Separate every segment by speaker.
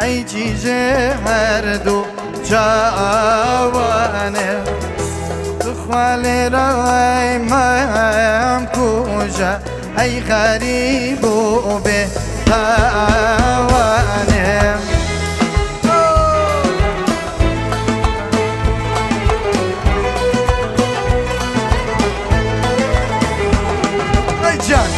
Speaker 1: ای چیجه هر دو جوانه تو خاله رای مهم کجا ای غریب و به توانه ای جان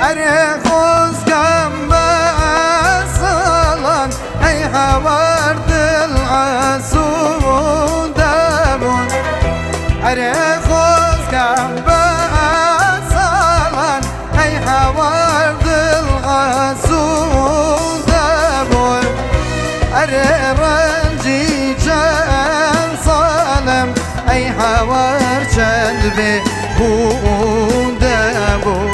Speaker 1: اره خوزگم بسالان ای هوار دل عسوده بون اره خوزگم بسالان ای هوار دل عسوده بون اره رنجی چند سالم ای هوار چند به بوده بون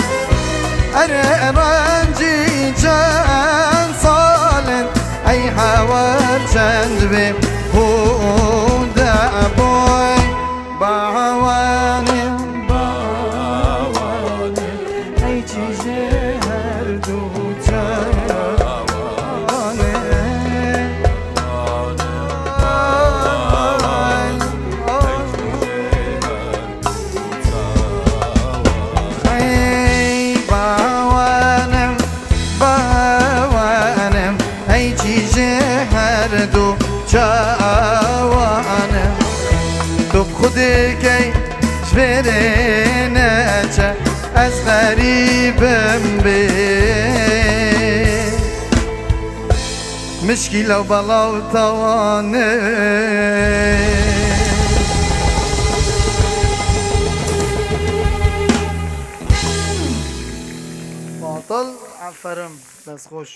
Speaker 1: اره رنجی چند سالن ای هوار چند به بوده بوی باوانه باوانه ای چیزه هر دو جوانه ای چیزه هر دو جوانه تو خودی که شوره چه از غریبم به مشکل و بلا و توانه باطل عفرم بس خوش